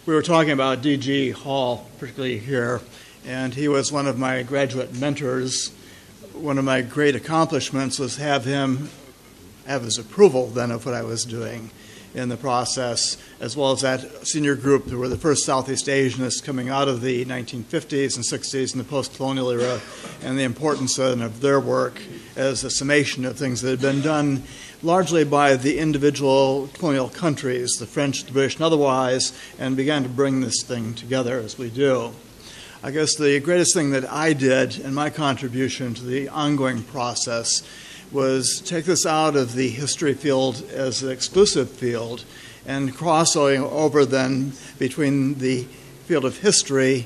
We were talking about D.G. Hall, particularly here, and he was one of my graduate mentors. One of my great accomplishments was have his approval then of what I was doing in the process, as well as that senior group who were the first Southeast Asianists coming out of the 1950s and 60s in the post-colonial era, and the importance of their work as a summation of things that had been done largely by the individual colonial countries, the French, the British, and otherwise, and began to bring this thing together as we do. I guess the greatest thing that I did in my contribution to the ongoing process was take this out of the history field as an exclusive field and cross over then between the field of history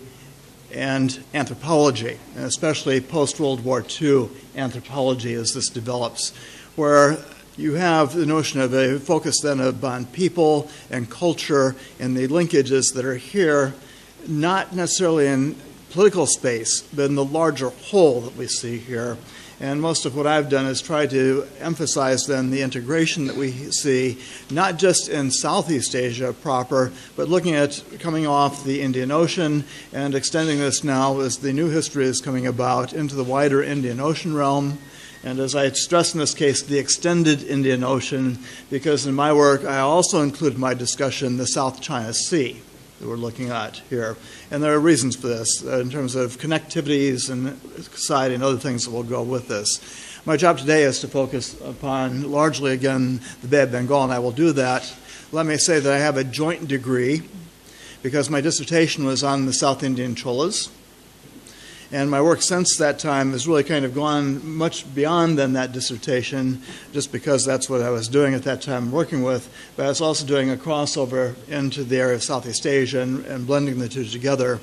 and anthropology, and especially post-World War II anthropology as this develops, where you have the notion of a focus then upon people and culture and the linkages that are here, not necessarily in political space, but in the larger whole that we see here. And most of what I've done is try to emphasize then the integration that we see, not just in Southeast Asia proper, but looking at coming off the Indian Ocean and extending this now as the new history is coming about into the wider Indian Ocean realm. And as I stress in this case, the extended Indian Ocean, because in my work I also include in my discussion the South China Sea that we're looking at here. And there are reasons for this in terms of connectivities and society and other things that will go with this. My job today is to focus upon largely, again, the Bay of Bengal, and I will do that. Let me say that I have a joint degree because my dissertation was on the South Indian Cholas. And my work since that time has really kind of gone much beyond than that dissertation, just because that's what I was doing at that time working with. But I was also doing a crossover into the area of Southeast Asia and blending the two together.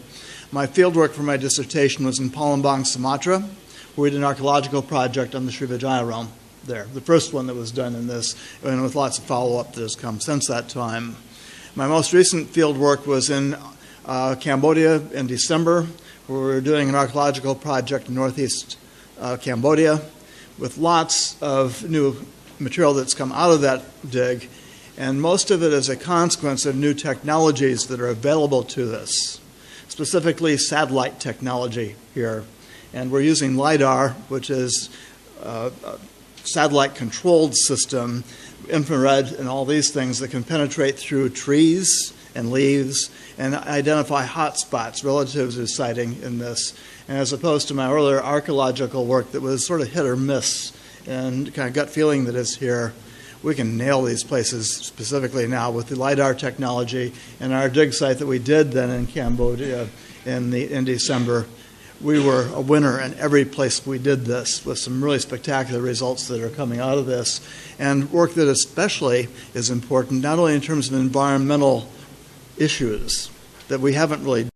My fieldwork for my dissertation was in Palembang, Sumatra, where we did an archaeological project on the Srivijaya realm there, the first one that was done in this, and with lots of follow-up that has come since that time. My most recent field work was in Cambodia in December. We were doing an archaeological project in northeast Cambodia with lots of new material that's come out of that dig, and most of it is a consequence of new technologies that are available to us, specifically satellite technology here. And we're using LIDAR, which is a satellite-controlled system, infrared and all these things that can penetrate through trees and leaves and identify hot spots relative to sighting in this. And as opposed to my earlier archaeological work that was sort of hit or miss and kind of gut feeling that is here, we can nail these places specifically now with the LIDAR technology. And our dig site that we did then in Cambodia in December, we were a winner in every place we did this with some really spectacular results that are coming out of this. And work that especially is important, not only in terms of environmental issues that we haven't really